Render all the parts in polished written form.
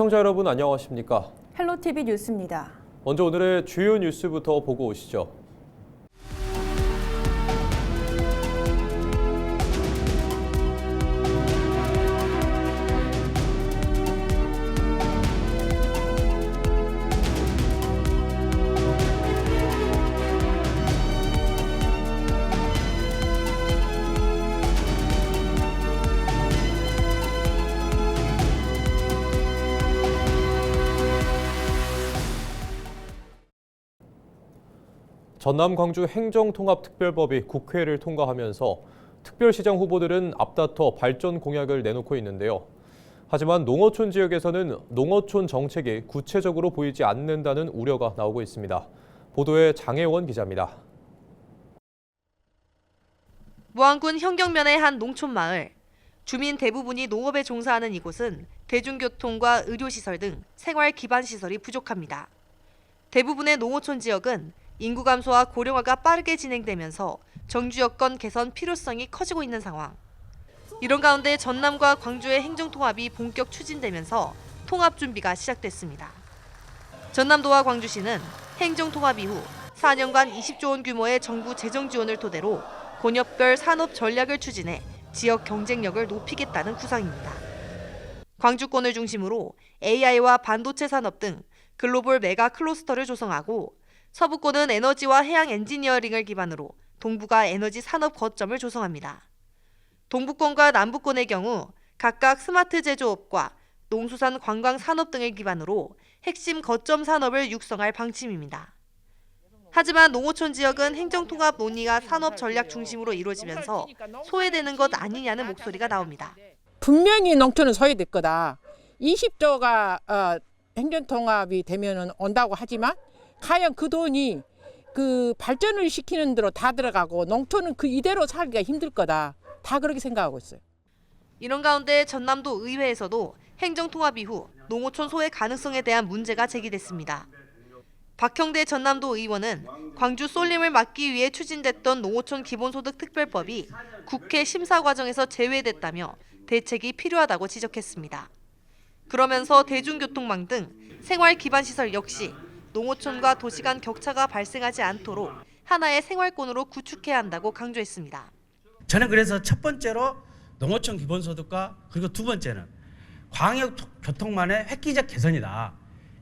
시청자 여러분 안녕하십니까? 헬로티비 뉴스입니다. 먼저 오늘의 주요 뉴스부터 보고 오시죠. 전남 광주 행정통합특별법이 국회를 통과하면서 특별시장 후보들은 앞다퉈 발전 공약을 내놓고 있는데요. 하지만 농어촌 지역에서는 농어촌 정책이 구체적으로 보이지 않는다는 우려가 나오고 있습니다. 보도에 장혜원 기자입니다. 무안군 현경면의 한 농촌 마을. 주민 대부분이 농업에 종사하는 이곳은 대중교통과 의료시설 등 생활 기반 시설이 부족합니다. 대부분의 농어촌 지역은 인구 감소와 고령화가 빠르게 진행되면서 정주 여건 개선 필요성이 커지고 있는 상황. 이런 가운데 전남과 광주의 행정통합이 본격 추진되면서 통합 준비가 시작됐습니다. 전남도와 광주시는 행정통합 이후 4년간 20조 원 규모의 정부 재정 지원을 토대로 권역별 산업 전략을 추진해 지역 경쟁력을 높이겠다는 구상입니다. 광주권을 중심으로 AI와 반도체 산업 등 글로벌 메가 클러스터를 조성하고 서부권은 에너지와 해양 엔지니어링을 기반으로 동부가 에너지 산업 거점을 조성합니다. 동부권과 남부권의 경우 각각 스마트 제조업과 농수산 관광 산업 등을 기반으로 핵심 거점 산업을 육성할 방침입니다. 하지만 농어촌 지역은 행정통합 논의가 산업 전략 중심으로 이루어지면서 소외되는 것 아니냐는 목소리가 나옵니다. 분명히 농촌은 소외될 거다. 20조가 행정통합이 되면 온다고 하지만 과연 그 돈이 그 발전을 시키는 대로 다 들어가고 농촌은 그 이대로 살기가 힘들 거다. 다 그렇게 생각하고 있어요. 이런 가운데 전남도 의회에서도 행정통합 이후 농어촌 소외 가능성에 대한 문제가 제기됐습니다. 박형대 전남도 의원은 광주 쏠림을 막기 위해 추진됐던 농어촌 기본소득 특별법이 국회 심사 과정에서 제외됐다며 대책이 필요하다고 지적했습니다. 그러면서 대중교통망 등 생활 기반 시설 역시 농어촌과 도시 간 격차가 발생하지 않도록 하나의 생활권으로 구축해야 한다고 강조했습니다. 저는 그래서 첫 번째로 농어촌 기본소득과 그리고 두 번째는 광역교통망의 획기적 개선이다.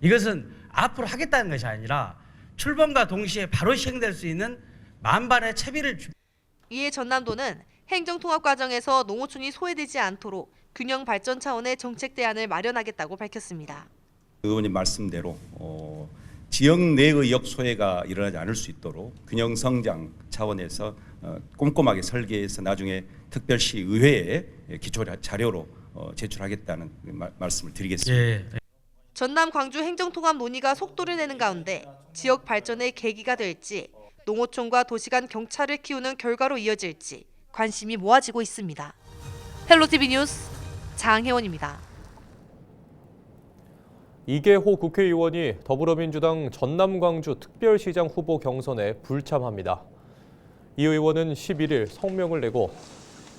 이것은 앞으로 하겠다는 것이 아니라 출범과 동시에 바로 시행될 수 있는 만반의 채비를 이에 전남도는 행정통합 과정에서 농어촌이 소외되지 않도록 균형 발전 차원의 정책 대안을 마련하겠다고 밝혔습니다. 의원님 말씀대로 지역 내의 역소외가 일어나지 않을 수 있도록 균형 성장 차원에서 꼼꼼하게 설계해서 나중에 특별시 의회에 기초 자료로 제출하겠다는 말씀을 드리겠습니다. 예. 전남 광주 행정통합 논의가 속도를 내는 가운데 지역 발전의 계기가 될지 농어촌과 도시 간 격차를 키우는 결과로 이어질지 관심이 모아지고 있습니다. 헬로티비 뉴스 장혜원입니다. 이계호 국회의원이 더불어민주당 전남 광주 특별시장 후보 경선에 불참합니다. 이 의원은 11일 성명을 내고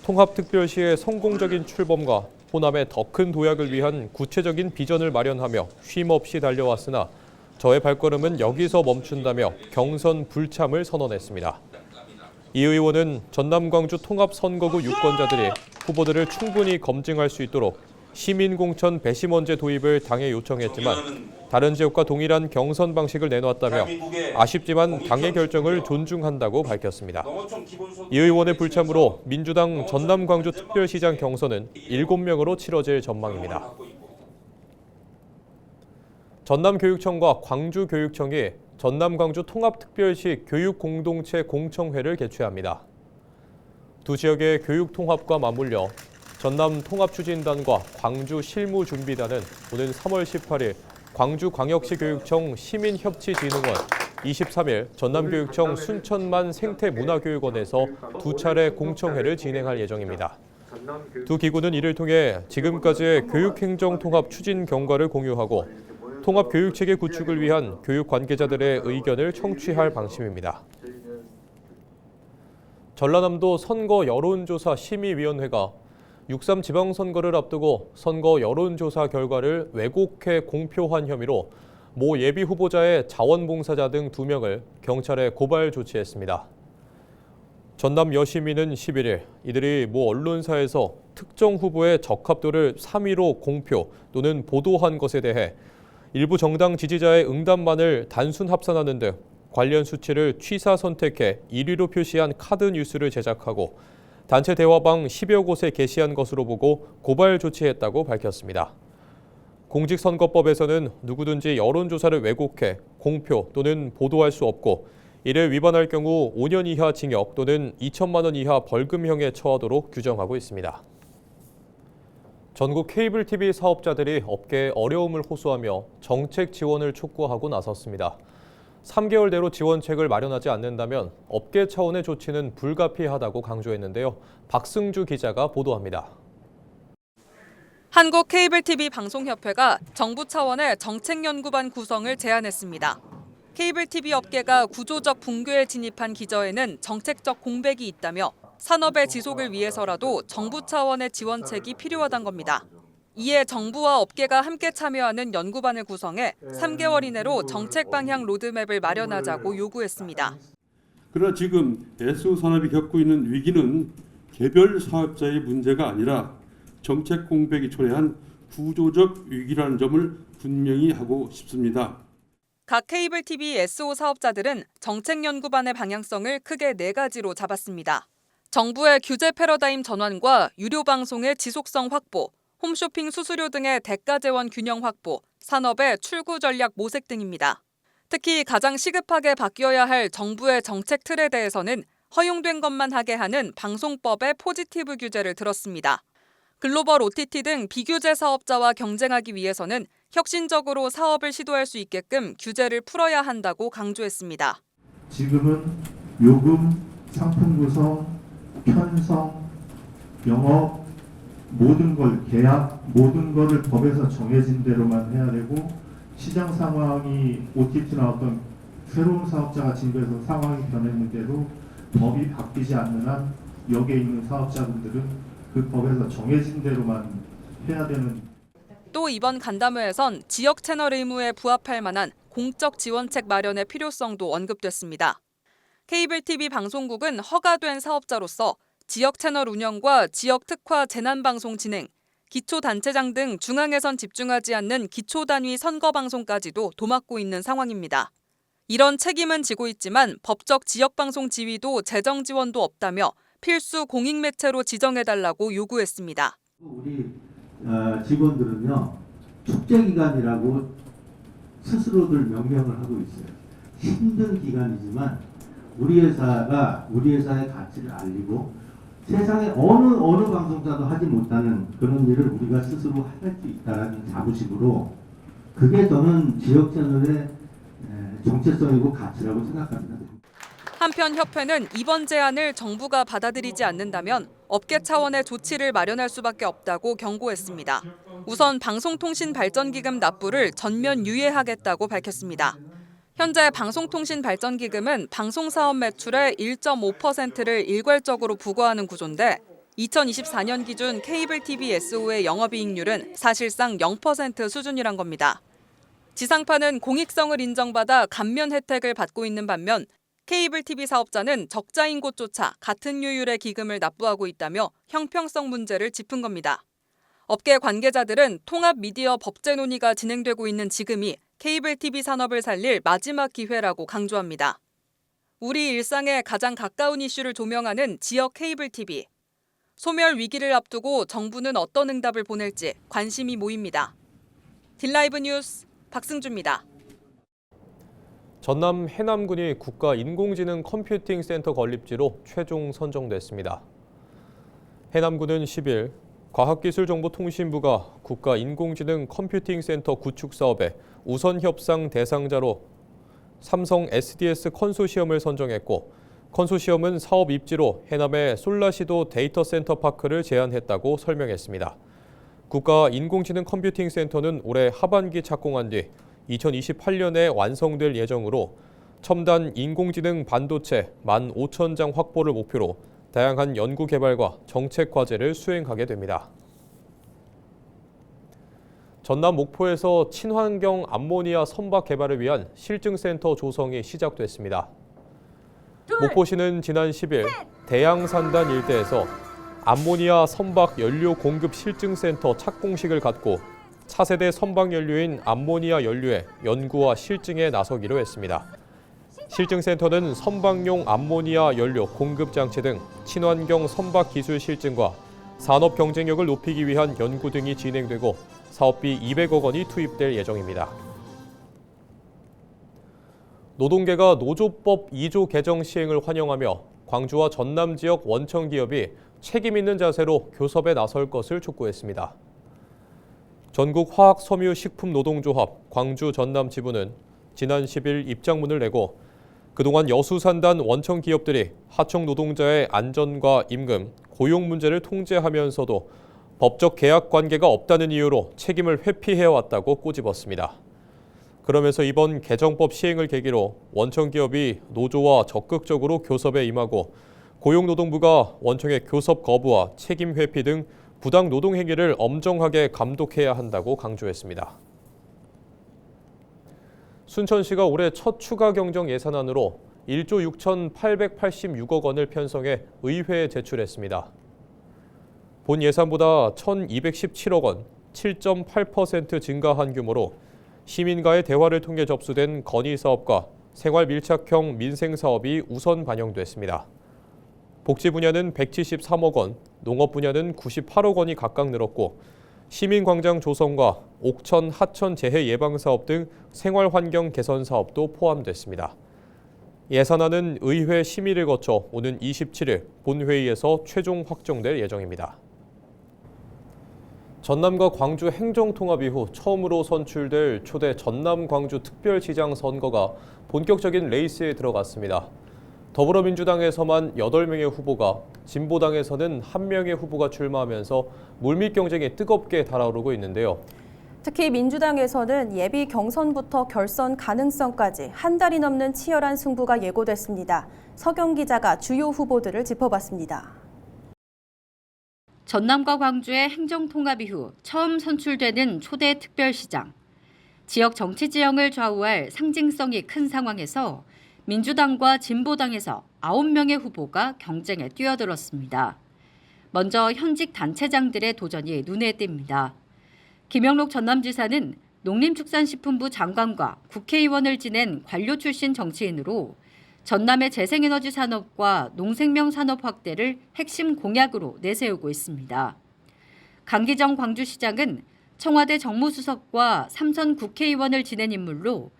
통합특별시의 성공적인 출범과 호남의 더 큰 도약을 위한 구체적인 비전을 마련하며 쉼없이 달려왔으나 저의 발걸음은 여기서 멈춘다며 경선 불참을 선언했습니다. 이 의원은 전남 광주 통합선거구 유권자들이 후보들을 충분히 검증할 수 있도록 시민공천 배심원제 도입을 당에 요청했지만 다른 지역과 동일한 경선 방식을 내놓았다며 아쉽지만 당의 결정을 존중한다고 밝혔습니다. 이 의원의 불참으로 민주당 전남 광주 특별시장 경선은 7명으로 치러질 전망입니다. 전남교육청과 광주교육청이 전남 광주 통합특별시 교육공동체 공청회를 개최합니다. 두 지역의 교육 통합과 맞물려 전남 통합추진단과 광주 실무준비단은 오는 3월 18일 광주광역시 교육청 시민협치진흥원, 23일 전남교육청 순천만 생태문화교육원에서 두 차례 공청회를 진행할 예정입니다. 두 기구는 이를 통해 지금까지의 교육행정통합 추진 경과를 공유하고 통합교육체계 구축을 위한 교육 관계자들의 의견을 청취할 방침입니다. 전라남도 선거 여론조사 심의위원회가 6.3 지방선거를 앞두고 선거 여론조사 결과를 왜곡해 공표한 혐의로 모 예비 후보자의 자원봉사자 등 2명을 경찰에 고발 조치했습니다. 전남 여시민은 11일 이들이 모 언론사에서 특정 후보의 적합도를 3위로 공표 또는 보도한 것에 대해 일부 정당 지지자의 응답만을 단순 합산하는 등 관련 수치를 취사 선택해 1위로 표시한 카드 뉴스를 제작하고 단체 대화방 10여 곳에 게시한 것으로 보고 고발 조치했다고 밝혔습니다. 공직선거법에서는 누구든지 여론조사를 왜곡해 공표 또는 보도할 수 없고 이를 위반할 경우 5년 이하 징역 또는 2천만 원 이하 벌금형에 처하도록 규정하고 있습니다. 전국 케이블 TV 사업자들이 업계에 어려움을 호소하며 정책 지원을 촉구하고 나섰습니다. 3개월대로 지원책을 마련하지 않는다면 업계 차원의 조치는 불가피하다고 강조했는데요. 박승주 기자가 보도합니다. 한국 케이블 TV 방송협회가 정부 차원의 정책연구반 구성을 제안했습니다. 케이블 TV 업계가 구조적 붕괴에 진입한 기저에는 정책적 공백이 있다며 산업의 지속을 위해서라도 정부 차원의 지원책이 필요하단 겁니다. 이에 정부와 업계가 함께 참여하는 연구반을 구성해 3개월 이내로 정책 방향 로드맵을 마련하자고 요구했습니다. 그러나 지금 SO 산업이 겪고 있는 위기는 개별 사업자의 문제가 아니라 정책 공백이 초래한 구조적 위기라는 점을 분명히 하고 싶습니다. 각 케이블 TV SO 사업자들은 정책 연구반의 방향성을 크게 4가지로 잡았습니다. 정부의 규제 패러다임 전환과 유료 방송의 지속성 확보, 홈쇼핑 수수료 등의 대가 재원 균형 확보, 산업의 출구 전략 모색 등입니다. 특히 가장 시급하게 바뀌어야 할 정부의 정책 틀에 대해서는 허용된 것만 하게 하는 방송법의 포지티브 규제를 들었습니다. 글로벌 OTT 등 비규제 사업자와 경쟁하기 위해서는 혁신적으로 사업을 시도할 수 있게끔 규제를 풀어야 한다고 강조했습니다. 지금은 요금, 상품 구성, 편성, 영업, 모든 걸 계약, 모든 것을 법에서 정해진 대로만 해야 되고 시장 상황이 OTT나 어떤 새로운 사업자가 진입해서 상황이 변했는데도 법이 바뀌지 않는 한 여기에 있는 사업자분들은 그 법에서 정해진 대로만 해야 되는. 또 이번 간담회에선 지역 채널 의무에 부합할 만한 공적 지원책 마련의 필요성도 언급됐습니다. 케이블 TV 방송국은 허가된 사업자로서 지역 채널 운영과 지역 특화 재난방송 진행, 기초단체장 등 중앙에선 집중하지 않는 기초단위 선거방송까지도 도맡고 있는 상황입니다. 이런 책임은 지고 있지만 법적 지역방송 지위도 재정 지원도 없다며 필수 공익매체로 지정해달라고 요구했습니다. 우리 직원들은요, 축제기간이라고 스스로들 명명을 하고 있어요. 힘든 기간이지만 우리 회사가 우리 회사의 가치를 알리고 세상에 어느 방송사도 하지 못하는 그런 일을 우리가 스스로 할 수 있다는 자부심으로, 그게 저는 지역 채널의 정체성이고 가치라고 생각합니다. 한편 협회는 이번 제안을 정부가 받아들이지 않는다면 업계 차원의 조치를 마련할 수밖에 없다고 경고했습니다. 우선 방송통신발전기금 납부를 전면 유예하겠다고 밝혔습니다. 현재 방송통신발전기금은 방송사업 매출의 1.5%를 일괄적으로 부과하는 구조인데 2024년 기준 케이블 TV SO의 영업이익률은 사실상 0% 수준이란 겁니다. 지상파는 공익성을 인정받아 감면 혜택을 받고 있는 반면 케이블 TV 사업자는 적자인 곳조차 같은 유율의 기금을 납부하고 있다며 형평성 문제를 짚은 겁니다. 업계 관계자들은 통합 미디어 법제 논의가 진행되고 있는 지금이 케이블 TV 산업을 살릴 마지막 기회라고 강조합니다. 우리 일상에 가장 가까운 이슈를 조명하는 지역 케이블 TV. 소멸 위기를 앞두고 정부는 어떤 응답을 보낼지 관심이 모입니다. 딜라이브 뉴스 박승주입니다. 전남 해남군이 국가인공지능 컴퓨팅 센터 건립지로 최종 선정됐습니다. 해남군은 10일 과학기술정보통신부가 국가인공지능 컴퓨팅 센터 구축 사업에 우선 협상 대상자로 삼성 SDS 컨소시엄을 선정했고, 컨소시엄은 사업 입지로 해남의 솔라시도 데이터 센터 파크를 제안했다고 설명했습니다. 국가인공지능 컴퓨팅 센터는 올해 하반기 착공한 뒤 2028년에 완성될 예정으로 첨단 인공지능 반도체 15,000장 확보를 목표로 다양한 연구 개발과 정책 과제를 수행하게 됩니다. 전남 목포에서 친환경 암모니아 선박 개발을 위한 실증센터 조성이 시작됐습니다. 목포시는 지난 10일 대양산단 일대에서 암모니아 선박 연료 공급 실증센터 착공식을 갖고 차세대 선박 연료인 암모니아 연료의 연구와 실증에 나서기로 했습니다. 실증센터는 선박용 암모니아 연료 공급 장치 등 친환경 선박 기술 실증과 산업 경쟁력을 높이기 위한 연구 등이 진행되고 사업비 200억 원이 투입될 예정입니다. 노동계가 노조법 2조 개정 시행을 환영하며 광주와 전남 지역 원청 기업이 책임 있는 자세로 교섭에 나설 것을 촉구했습니다. 전국화학섬유식품노동조합 광주 전남 지부는 지난 10일 입장문을 내고 그동안 여수산단 원청 기업들이 하청 노동자의 안전과 임금, 고용 문제를 통제하면서도 법적 계약 관계가 없다는 이유로 책임을 회피해왔다고 꼬집었습니다. 그러면서 이번 개정법 시행을 계기로 원청 기업이 노조와 적극적으로 교섭에 임하고 고용노동부가 원청의 교섭 거부와 책임 회피 등 부당 노동 행위를 엄정하게 감독해야 한다고 강조했습니다. 순천시가 올해 첫 추가 경정 예산안으로 1조 6,886억 원을 편성해 의회에 제출했습니다. 본 예산보다 1,217억 원, 7.8% 증가한 규모로 시민과의 대화를 통해 접수된 건의사업과 생활 밀착형 민생사업이 우선 반영됐습니다. 복지 분야는 173억 원, 농업 분야는 98억 원이 각각 늘었고 시민광장 조성과 옥천, 하천 재해 예방사업 등 생활환경 개선 사업도 포함됐습니다. 예산안은 의회 심의를 거쳐 오는 27일 본회의에서 최종 확정될 예정입니다. 전남과 광주 행정통합 이후 처음으로 선출될 초대 전남 광주 특별시장 선거가 본격적인 레이스에 들어갔습니다. 더불어민주당에서만 8명의 후보가, 진보당에서는 1명의 후보가 출마하면서 물밑 경쟁이 뜨겁게 달아오르고 있는데요. 특히 민주당에서는 예비 경선부터 결선 가능성까지 한 달이 넘는 치열한 승부가 예고됐습니다. 서경 기자가 주요 후보들을 짚어봤습니다. 전남과 광주의 행정통합 이후 처음 선출되는 초대 특별시장. 지역 정치 지형을 좌우할 상징성이 큰 상황에서 민주당과 진보당에서 9명의 후보가 경쟁에 뛰어들었습니다. 먼저 현직 단체장들의 도전이 눈에 띕니다. 김영록 전남지사는 농림축산식품부 장관과 국회의원을 지낸 관료 출신 정치인으로 전남의 재생에너지 산업과 농생명 산업 확대를 핵심 공약으로 내세우고 있습니다. 강기정 광주시장은 청와대 정무수석과 3선 국회의원을 지낸 인물로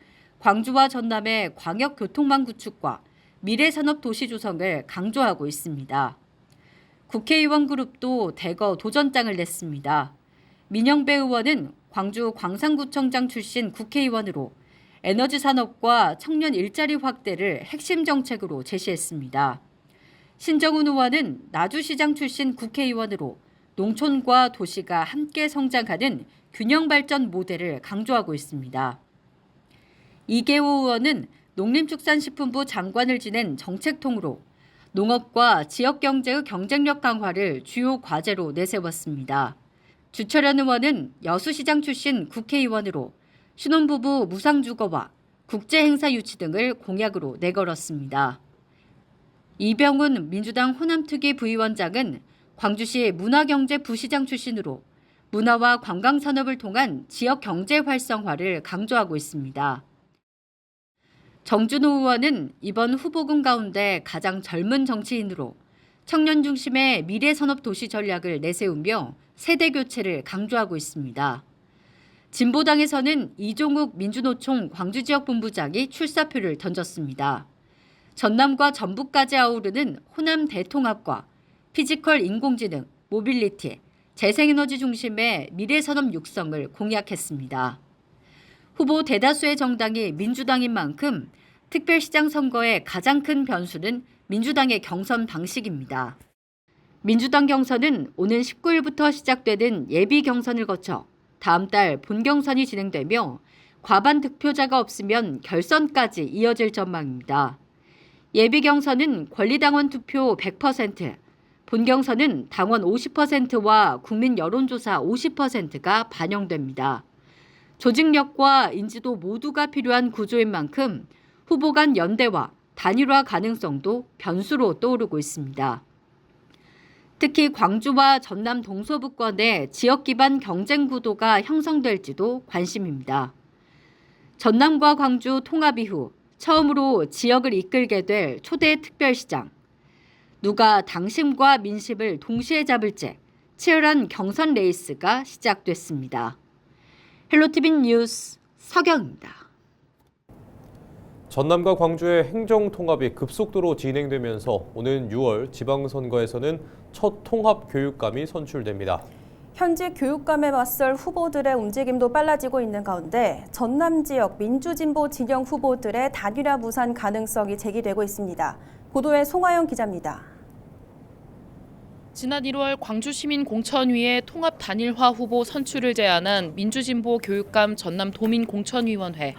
광주와 전남의 광역교통망 구축과 미래산업 도시 조성을 강조하고 있습니다. 국회의원 그룹도 대거 도전장을 냈습니다. 민영배 의원은 광주 광산구청장 출신 국회의원으로 에너지 산업과 청년 일자리 확대를 핵심 정책으로 제시했습니다. 신정훈 의원은 나주시장 출신 국회의원으로 농촌과 도시가 함께 성장하는 균형 발전 모델을 강조하고 있습니다. 이계호 의원은 농림축산식품부 장관을 지낸 정책통으로 농업과 지역경제의 경쟁력 강화를 주요 과제로 내세웠습니다. 주철현 의원은 여수시장 출신 국회의원으로 신혼부부 무상주거와 국제행사 유치 등을 공약으로 내걸었습니다. 이병훈 민주당 호남특위 부위원장은 광주시 문화경제부시장 출신으로 문화와 관광산업을 통한 지역 경제 활성화를 강조하고 있습니다. 정준호 의원은 이번 후보군 가운데 가장 젊은 정치인으로 청년 중심의 미래산업 도시 전략을 내세우며 세대 교체를 강조하고 있습니다. 진보당에서는 이종욱 민주노총 광주지역본부장이 출사표를 던졌습니다. 전남과 전북까지 아우르는 호남 대통합과 피지컬 인공지능, 모빌리티, 재생에너지 중심의 미래산업 육성을 공약했습니다. 후보 대다수의 정당이 민주당인 만큼 특별시장 선거의 가장 큰 변수는 민주당의 경선 방식입니다. 민주당 경선은 오는 19일부터 시작되는 예비 경선을 거쳐 다음 달 본경선이 진행되며 과반 득표자가 없으면 결선까지 이어질 전망입니다. 예비 경선은 권리당원 투표 100%, 본경선은 당원 50%와 국민 여론조사 50%가 반영됩니다. 조직력과 인지도 모두가 필요한 구조인 만큼 후보 간 연대와 단일화 가능성도 변수로 떠오르고 있습니다. 특히 광주와 전남 동서부권의 지역 기반 경쟁 구도가 형성될지도 관심입니다. 전남과 광주 통합 이후 처음으로 지역을 이끌게 될 초대 특별시장. 누가 당심과 민심을 동시에 잡을지 치열한 경선 레이스가 시작됐습니다. 헬로티비 뉴스 서경입니다. 전남과 광주의 행정통합이 급속도로 진행되면서 오는 6월 지방선거에서는 첫 통합교육감이 선출됩니다. 현지 교육감에 맞설 후보들의 움직임도 빨라지고 있는 가운데 전남 지역 민주진보 진영 후보들의 단일화 무산 가능성이 제기되고 있습니다. 보도에 송하영 기자입니다. 지난 1월 광주시민공천위의 통합 단일화 후보 선출을 제안한 민주진보 교육감 전남 도민공천위원회.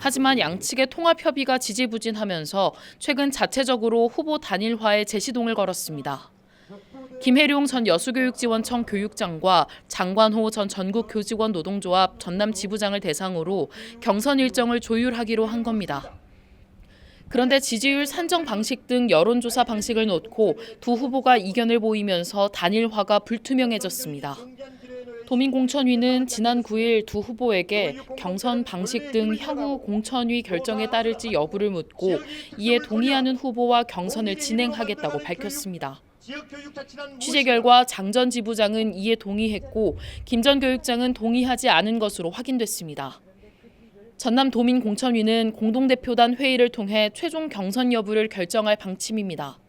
하지만 양측의 통합 협의가 지지부진하면서 최근 자체적으로 후보 단일화에 제시동을 걸었습니다. 김혜룡 전 여수교육지원청 교육장과 장관호 전 전국교직원 노동조합 전남 지부장을 대상으로 경선 일정을 조율하기로 한 겁니다. 그런데 지지율 산정 방식 등 여론조사 방식을 놓고 두 후보가 이견을 보이면서 단일화가 불투명해졌습니다. 도민공천위는 지난 9일 두 후보에게 경선 방식 등 향후 공천위 결정에 따를지 여부를 묻고 이에 동의하는 후보와 경선을 진행하겠다고 밝혔습니다. 취재 결과 장 전 지부장은 이에 동의했고 김 전 교육장은 동의하지 않은 것으로 확인됐습니다. 전남 도민공천위는 공동대표단 회의를 통해 최종 경선 여부를 결정할 방침입니다.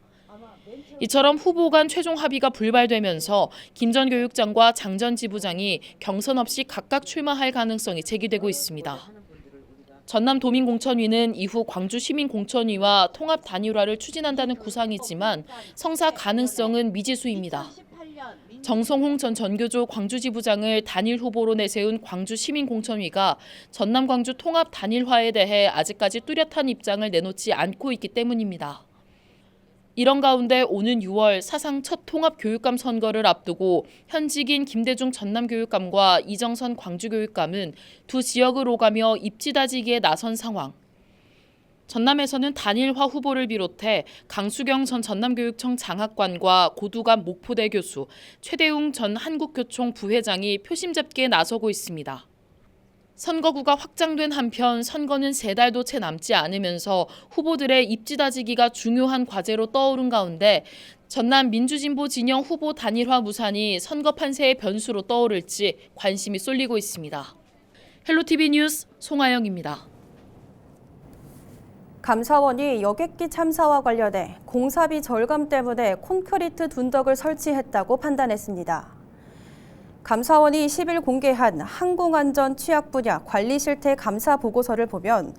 이처럼 후보 간 최종 합의가 불발되면서 김 전 교육장과 장 전 지부장이 경선 없이 각각 출마할 가능성이 제기되고 있습니다. 전남 도민공천위는 이후 광주시민공천위와 통합 단일화를 추진한다는 구상이지만 성사 가능성은 미지수입니다. 정성홍 전 전교조 광주지부장을 단일 후보로 내세운 광주시민공천위가 전남 광주 통합 단일화에 대해 아직까지 뚜렷한 입장을 내놓지 않고 있기 때문입니다. 이런 가운데 오는 6월 사상 첫 통합교육감 선거를 앞두고 현직인 김대중 전남교육감과 이정선 광주교육감은 두 지역을 오가며 입지다지기에 나선 상황. 전남에서는 단일화 후보를 비롯해 강수경 전 전남교육청 장학관과 고두감 목포대 교수, 최대웅 전 한국교총 부회장이 표심 잡기에 나서고 있습니다. 선거구가 확장된 한편 선거는 3달도 채 남지 않으면서 후보들의 입지다지기가 중요한 과제로 떠오른 가운데 전남 민주진보 진영 후보 단일화 무산이 선거 판세의 변수로 떠오를지 관심이 쏠리고 있습니다. 헬로티비 뉴스 송하영입니다. 감사원이 여객기 참사와 관련해 공사비 절감 때문에 콘크리트 둔덕을 설치했다고 판단했습니다. 감사원이 10일 공개한 항공안전 취약 분야 관리 실태 감사 보고서를 보면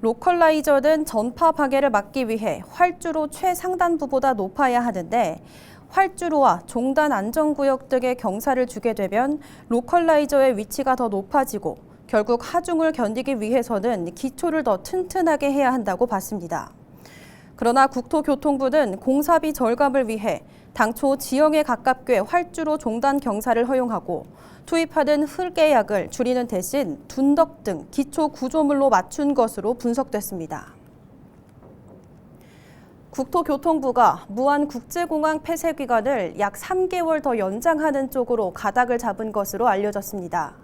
로컬라이저는 전파 파괴를 막기 위해 활주로 최상단부보다 높아야 하는데 활주로와 종단 안전구역 등의 경사를 주게 되면 로컬라이저의 위치가 더 높아지고 결국 하중을 견디기 위해서는 기초를 더 튼튼하게 해야 한다고 봤습니다. 그러나 국토교통부는 공사비 절감을 위해 당초 지형에 가깝게 활주로 종단 경사를 허용하고 투입하는 흙외약을 줄이는 대신 둔덕 등 기초 구조물로 맞춘 것으로 분석됐습니다. 국토교통부가 무안국제공항 폐쇄 기간을 약 3개월 더 연장하는 쪽으로 가닥을 잡은 것으로 알려졌습니다.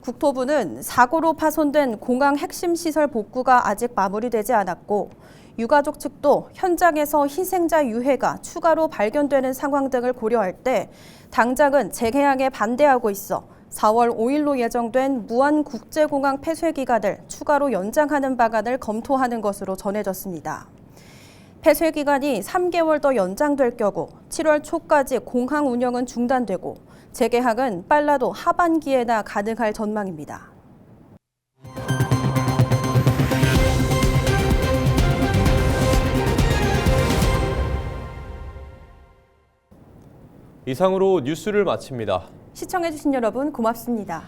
국토부는 사고로 파손된 공항 핵심 시설 복구가 아직 마무리되지 않았고 유가족 측도 현장에서 희생자 유해가 추가로 발견되는 상황 등을 고려할 때 당장은 재개항에 반대하고 있어 4월 5일로 예정된 무안국제공항 폐쇄 기간을 추가로 연장하는 방안을 검토하는 것으로 전해졌습니다. 폐쇄 기간이 3개월 더 연장될 경우 7월 초까지 공항 운영은 중단되고 재개항은 빨라도 하반기에나 가능할 전망입니다. 이상으로 뉴스를 마칩니다. 시청해주신 여러분 고맙습니다.